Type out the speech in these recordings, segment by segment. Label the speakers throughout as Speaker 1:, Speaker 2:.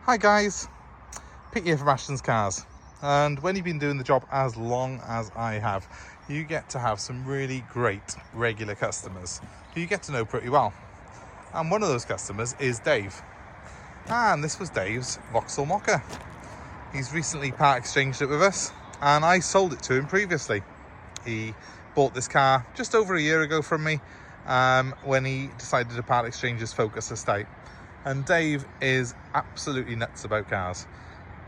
Speaker 1: Hi guys, Pete here from Ashton's Cars, and when you've been doing the job as long as I have, you get to have some really great regular customers who you get to know pretty well. And one of those customers is Dave, and this was Dave's Vauxhall Mokka. He's recently part exchanged it with us, and I sold it to him previously. He bought this car just over a year ago from me when he decided to part exchange his Focus estate. And Dave is absolutely nuts about cars.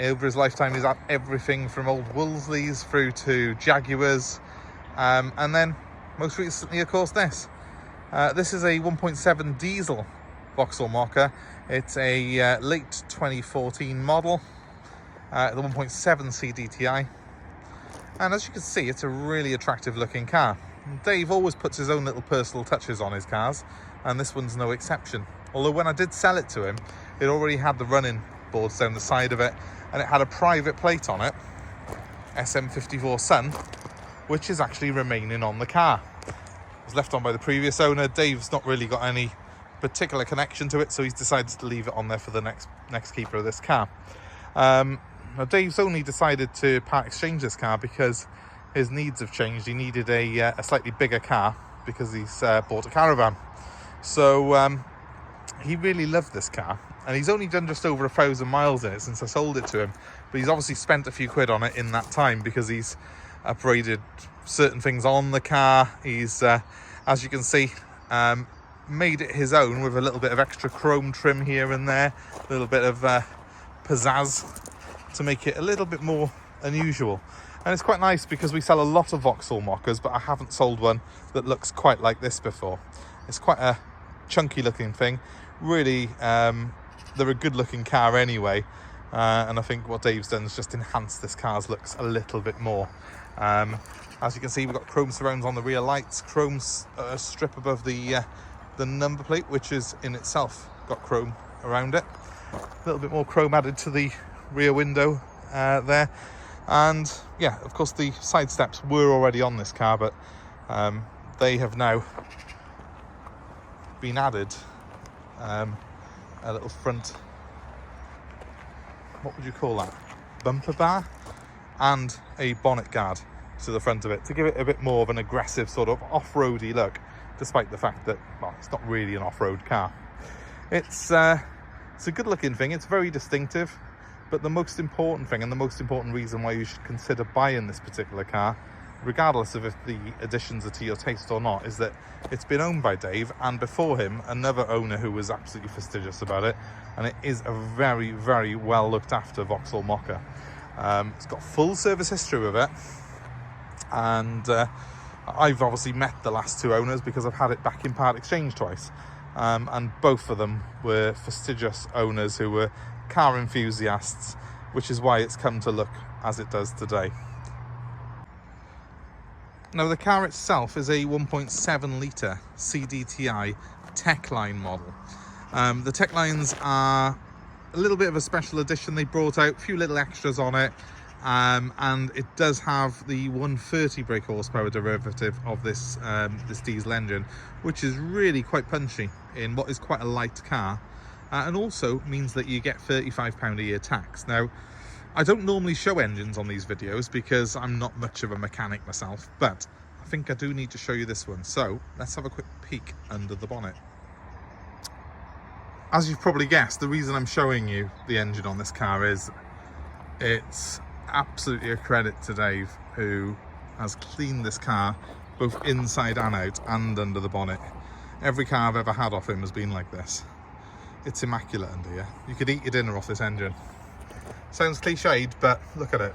Speaker 1: Over his lifetime, he's had everything from old Wolseleys through to Jaguars. And then, most recently, of course, this. This is a 1.7 diesel Vauxhall Mokka. It's a late 2014 model, the 1.7 Cdti. And as you can see, it's a really attractive looking car. Dave always puts his own little personal touches on his cars, and this one's no exception. Although when I did sell it to him, it already had the running boards down the side of it, and it had a private plate on it, SM54 Sun, which is actually remaining on the car. It was left on by the previous owner. Dave's not really got any particular connection to it, so he's decided to leave it on there for the next keeper of this car. Now Dave's only decided to part exchange this car because his needs have changed. He needed a slightly bigger car because he's bought a caravan. So he really loved this car, and he's only done just over 1,000 miles in it since I sold it to him, but he's obviously spent a few quid on it in that time because he's upgraded certain things on the car. He's as you can see, made it his own with a little bit of extra chrome trim here and there, a little bit of pizzazz to make it a little bit more unusual. And it's quite nice because we sell a lot of Vauxhall Mokkas, but I haven't sold one that looks quite like this before. It's quite a chunky looking thing. Really, they're a good looking car anyway, and I think what Dave's done is just enhance this car's looks a little bit more. As you can see, we've got chrome surrounds on the rear lights, chrome strip above the number plate, which is in itself got chrome around it. A little bit more chrome added to the rear window there, and yeah, of course the side steps were already on this car, but they have now been added. A little front, what would you call that, bumper bar, and a bonnet guard to the front of it to give it a bit more of an aggressive sort of off-roady look, despite the fact that, well, it's not really an off-road car. It's a good looking thing, it's very distinctive, but the most important thing, and the most important reason why you should consider buying this particular car, regardless of if the additions are to your taste or not, is that it's been owned by Dave, and before him another owner who was absolutely fastidious about it, and it is a very, very well looked after Vauxhall Mokka. It's got full service history with it, and I've obviously met the last two owners because I've had it back in part exchange twice, and both of them were fastidious owners who were car enthusiasts, which is why it's come to look as it does today. Now the car itself is a 1.7 litre Cdti Techline model. The Techlines are a little bit of a special edition. They brought out a few little extras on it, and it does have the 130 brake horsepower derivative of this diesel engine, which is really quite punchy in what is quite a light car, and also means that you get £35 a year tax. Now, I don't normally show engines on these videos because I'm not much of a mechanic myself, but I think I do need to show you this one. So let's have a quick peek under the bonnet. As you've probably guessed, the reason I'm showing you the engine on this car is it's absolutely a credit to Dave, who has cleaned this car both inside and out and under the bonnet. Every car I've ever had off him has been like this. It's immaculate under here. You could eat your dinner off this engine. Sounds cliched, but look at it.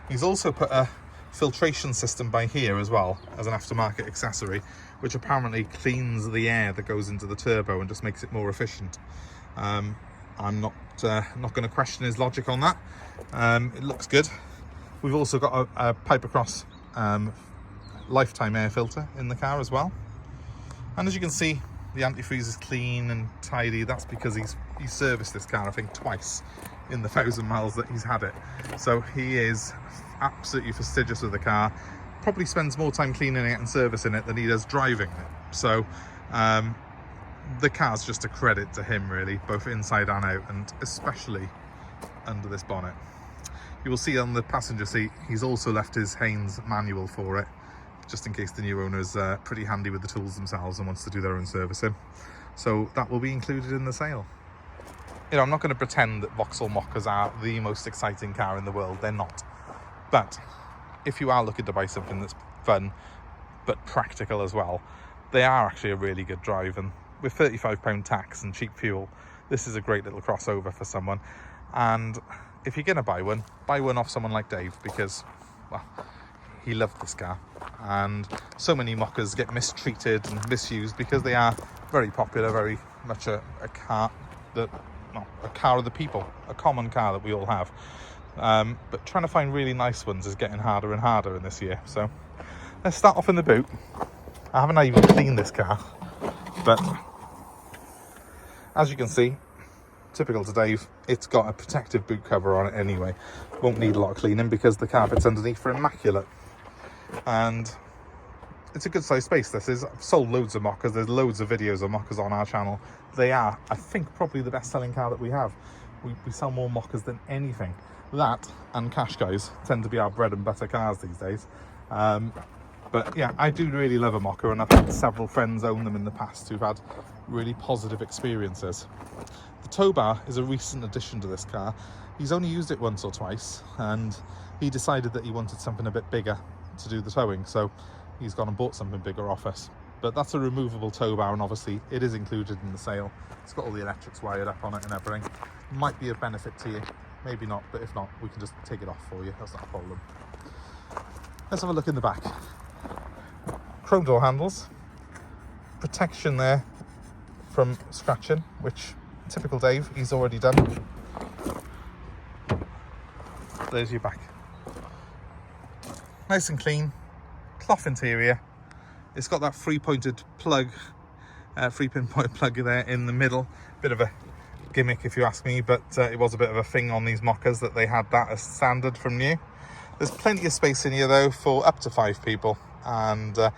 Speaker 1: He's also put a filtration system by here as well as an aftermarket accessory, which apparently cleans the air that goes into the turbo and just makes it more efficient. I'm not going to question his logic on that. It looks good. We've also got a pipe across lifetime air filter in the car as well. And as you can see, the antifreeze is clean and tidy. That's because he's serviced this car, I think, twice in the 1,000 miles that he's had it. So he is absolutely fastidious with the car. Probably spends more time cleaning it and servicing it than he does driving it. So the car's just a credit to him really, both inside and out, and especially under this bonnet. You will see on the passenger seat he's also left his Haynes manual for it, just in case the new owner is pretty handy with the tools themselves and wants to do their own servicing. So that will be included in the sale. You know, I'm not going to pretend that Vauxhall Mokkas are the most exciting car in the world. They're not. But if you are looking to buy something that's fun but practical as well, they are actually a really good drive, and with £35 tax and cheap fuel, this is a great little crossover for someone. And if you're going to buy one off someone like Dave, because, well, he loved this car. And so many Mokkas get mistreated and misused because they are very popular, very much a car that, well, a car of the people, a common car that we all have. But trying to find really nice ones is getting harder and harder in this year. So let's start off in the boot. I haven't even cleaned this car, but as you can see, typical to Dave, it's got a protective boot cover on it anyway. Won't need a lot of cleaning because the carpets underneath are immaculate. And it's a good sized space. This is. I've sold loads of Mokkas. There's loads of videos of Mokkas on our channel. They are, I think, probably the best selling car that we have. We sell more Mokkas than anything. That and Qashqais tend to be our bread and butter cars these days. But yeah, I do really love a Mokka, and I've had several friends own them in the past who've had really positive experiences. The towbar is a recent addition to this car. He's only used it once or twice, and he decided that he wanted something a bit bigger to do the towing, so he's gone and bought something bigger off us. But that's a removable towbar, and obviously it is included in the sale. It's got all the electrics wired up on it and everything. Might be of benefit to you, maybe not, but if not, we can just take it off for you. That's not a problem. Let's have a look in the back. Chrome door handles, protection there from scratching, which typical Dave, he's already done. There's your back. Nice and clean, cloth interior. It's got that three-pointed plug, three-pin-point plug there in the middle. Bit of a gimmick if you ask me, but it was a bit of a thing on these Mokkas that they had that as standard from new. There's plenty of space in here though for up to 5 people. And it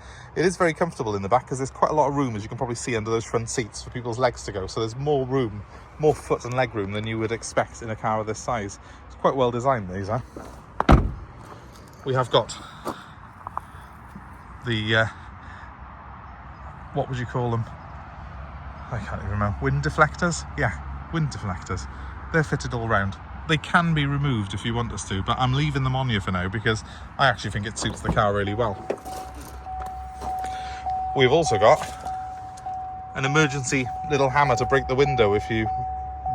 Speaker 1: is very comfortable in the back because there's quite a lot of room, as you can probably see, under those front seats for people's legs to go. So there's more room, more foot and leg room than you would expect in a car of this size. It's quite well designed, these are. We have got the, what would you call them? I can't even remember. Wind deflectors? Yeah, wind deflectors. They're fitted all round. They can be removed if you want us to, but I'm leaving them on here for now because I actually think it suits the car really well. We've also got an emergency little hammer to break the window if you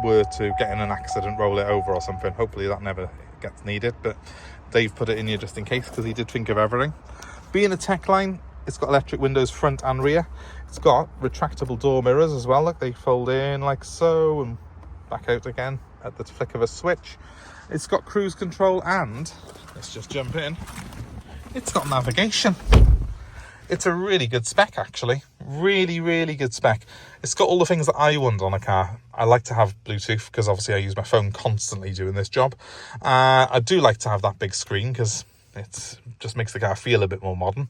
Speaker 1: were to get in an accident, roll it over or something. Hopefully that never gets needed, but Dave put it in here just in case because he did think of everything. Being a tech line, it's got electric windows front and rear. It's got retractable door mirrors as well. Look, they fold in like so and back out again at the flick of a switch. It's got cruise control, and let's just jump in, it's got navigation. It's a really good spec, actually. Really good spec. It's got all the things that I want on a car. I like to have Bluetooth because obviously I use my phone constantly doing this job. I do like to have that big screen because it just makes the car feel a bit more modern.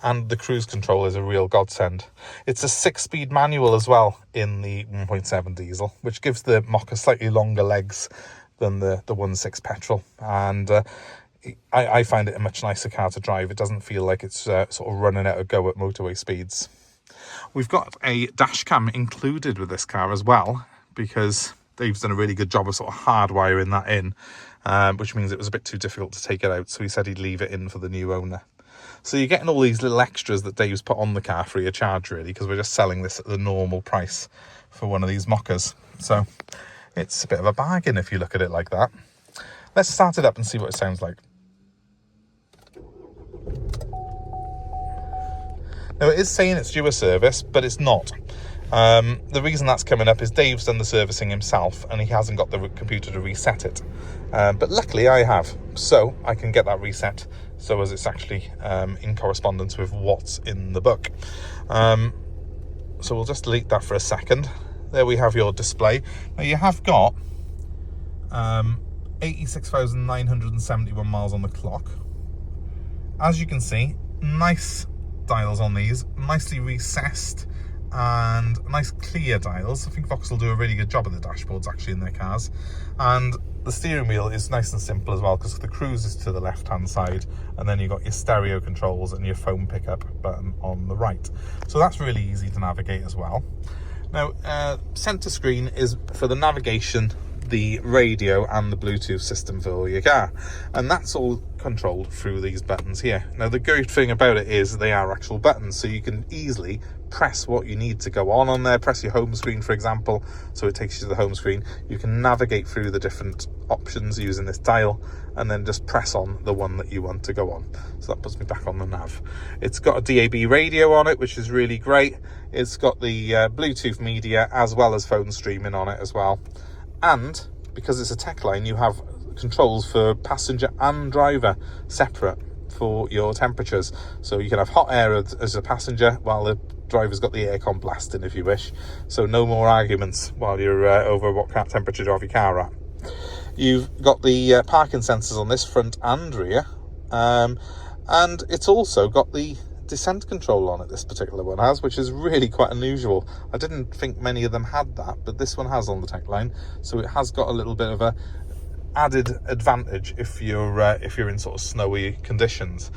Speaker 1: And the cruise control is a real godsend. It's a 6-speed manual as well in the 1.7 diesel, which gives the Mokka slightly longer legs than the 1.6 petrol. And I find it a much nicer car to drive. It doesn't feel like it's sort of running out of go at motorway speeds. We've got a dash cam included with this car as well, because Dave's done a really good job of sort of hardwiring that in, which means it was a bit too difficult to take it out. So he said he'd leave it in for the new owner. So you're getting all these little extras that Dave's put on the car free of charge, really, because we're just selling this at the normal price for one of these Mokkas. So it's a bit of a bargain if you look at it like that. Let's start it up and see what it sounds like. Now, it is saying it's due a service, but it's not. The reason that's coming up is Dave's done the servicing himself and he hasn't got the computer to reset it. But luckily I have, so I can get that reset so as it's actually in correspondence with what's in the book. So we'll just delete that for a second. There we have your display. Now you have got 86,971 miles on the clock. As you can see, nice dials on these, nicely recessed and nice clear dials. I think Vauxhall do a really good job of the dashboards actually in their cars. And the steering wheel is nice and simple as well, because the cruise is to the left hand side, and then you've got your stereo controls and your phone pickup button on the right. So that's really easy to navigate as well. Now, center screen is for the navigation, the radio and the Bluetooth system for your car, and that's all controlled through these buttons here. Now the great thing about it is they are actual buttons, so you can easily press what you need to go on there. Press your home screen, for example, so it takes you to the home screen. You can navigate through the different options using this dial, and then just press on the one that you want to go on. So that puts me back on the nav. It's got a DAB radio on it, which is really great. It's got the Bluetooth media as well as phone streaming on it as well. And because it's a tech line, you have controls for passenger and driver separate for your temperatures. So you can have hot air as a passenger while the driver's got the aircon blasting if you wish. So no more arguments while you're over what temperature to have your car at. You've got the parking sensors on this front and rear. And it's also got the descent control on it, this particular one has, which is really quite unusual. I didn't think many of them had that, but this one has on the tech line, so it has got a little bit of a added advantage if you're in sort of snowy conditions.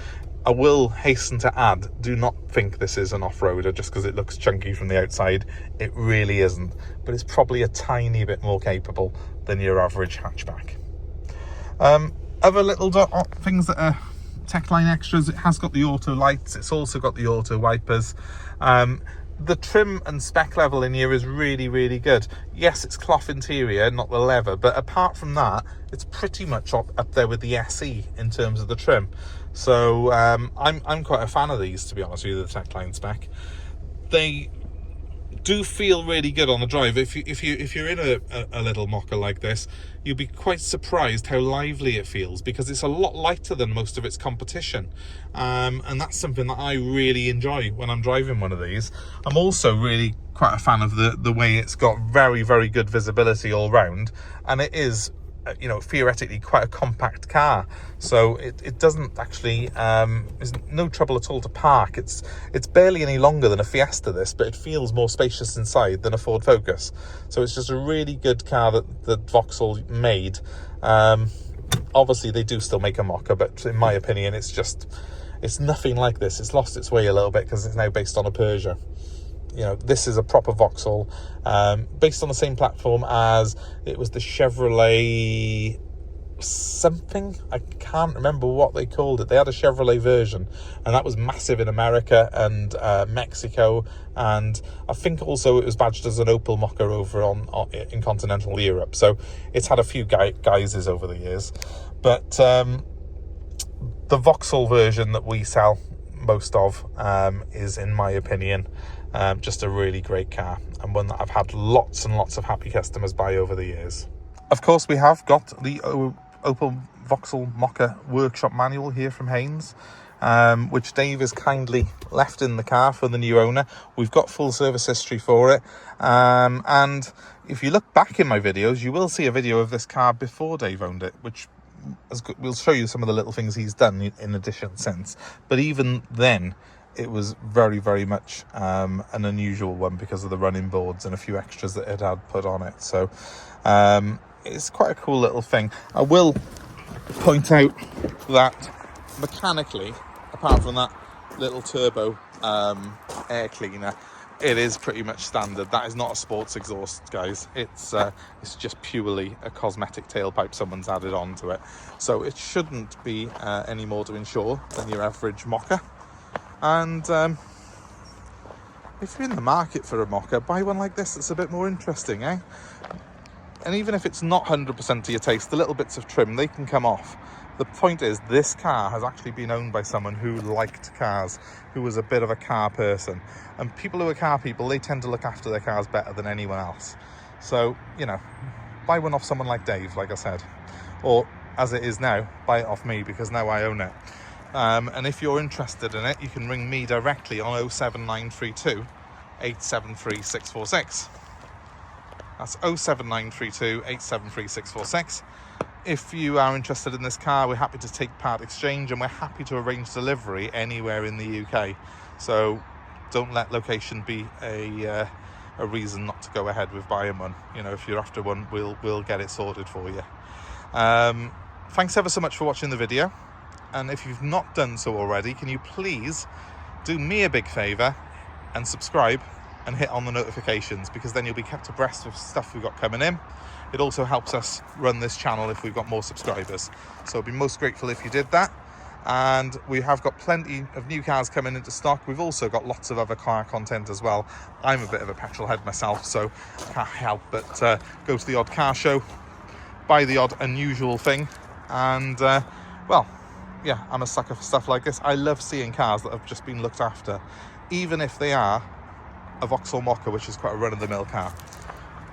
Speaker 1: I will hasten to add, do not think this is an off-roader just because it looks chunky from the outside. It really isn't, but it's probably a tiny bit more capable than your average hatchback. Other little things that are tech line extras, it has got the auto lights, it's also got the auto wipers. The trim and spec level in here is really, really good. Yes, it's cloth interior, not the leather, but apart from that, it's pretty much up there with the SE in terms of the trim. So I'm quite a fan of these, to be honest with you, the tech line spec. They do feel really good on the drive. If you're in a little Mokka like this, you'll be quite surprised how lively it feels, because it's a lot lighter than most of its competition, and that's something that I really enjoy when I'm driving one of these. I'm also really quite a fan of the way it's got very, very good visibility all round, and it is, you know, theoretically quite a compact car, so it doesn't actually there's no trouble at all to park. It's barely any longer than a Fiesta, this, but it feels more spacious inside than a Ford Focus. So it's just a really good car that Vauxhall made. Obviously they do still make a Mokka, but in my opinion it's nothing like this. It's lost its way a little bit because it's now based on a Peugeot. You know, this is a proper Vauxhall, based on the same platform as it was the Chevrolet something. I can't remember what they called it. They had a Chevrolet version, and that was massive in America and Mexico, and I think also it was badged as an Opel Mokka over in continental Europe. So it's had a few guises over the years, but the Vauxhall version that we sell most of is, in my opinion, just a really great car, and one that I've had lots and lots of happy customers buy over the years. Of course, we have got the Opel Vauxhall Mokka workshop manual here from Haynes, which Dave has kindly left in the car for the new owner. We've got full service history for it, and if you look back in my videos, you will see a video of this car before Dave owned it, which we'll show you some of the little things he's done in addition since. But even then, it was very, very much an unusual one because of the running boards and a few extras that it had put on it. So it's quite a cool little thing. I will point out that mechanically, apart from that little turbo air cleaner, it is pretty much standard. That is not a sports exhaust, guys. It's just purely a cosmetic tailpipe someone's added on to it. So it shouldn't be any more to insure than your average Mokka. And if you're in the market for a Mokka, buy one like this. It's a bit more interesting, eh? And even if it's not 100% to your taste, the little bits of trim, they can come off. The point is, this car has actually been owned by someone who liked cars, who was a bit of a car person. And people who are car people, they tend to look after their cars better than anyone else. So, you know, buy one off someone like Dave, like I said. Or, as it is now, buy it off me, because now I own it. And if you're interested in it, you can ring me directly on 07932 873 646. That's 07932 873 646. If you are interested in this car, we're happy to take part exchange, and we're happy to arrange delivery anywhere in the UK. So don't let location be a reason not to go ahead with buying one. You know, if you're after one, we'll get it sorted for you. Thanks ever so much for watching the video, and if you've not done so already, can you please do me a big favour and subscribe and hit on the notifications, because then you'll be kept abreast of stuff we've got coming in. It also helps us run this channel if we've got more subscribers, so I'd be most grateful if you did that. And we have got plenty of new cars coming into stock. We've also got lots of other car content as well. I'm a bit of a petrol head myself, so I can't help but go to the odd car show, buy the odd unusual thing, and well, yeah, I'm a sucker for stuff like this. I love seeing cars that have just been looked after, even if they are a Vauxhall Mokka, which is quite a run-of-the-mill car.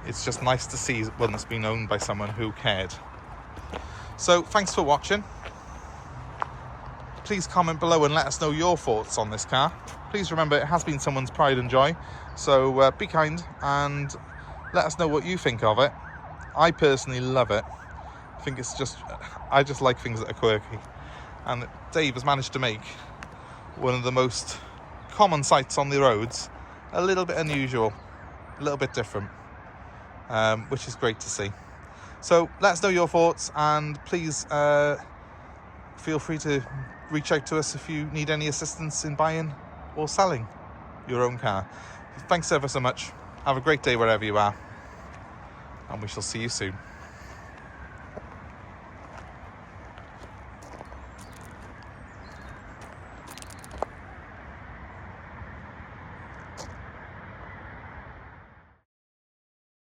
Speaker 1: It's just nice to see one that's been owned by someone who cared. So thanks for watching. Please comment below and let us know your thoughts on this car. Please remember, it has been someone's pride and joy, so be kind and let us know what you think of it. I personally love it. I think it's just, I just like things that are quirky, and Dave has managed to make one of the most common sights on the roads a little bit unusual, a little bit different, which is great to see. So let us know your thoughts, and please feel free to reach out to us if you need any assistance in buying or selling your own car. Thanks ever so much. Have a great day wherever you are, and we shall see you soon.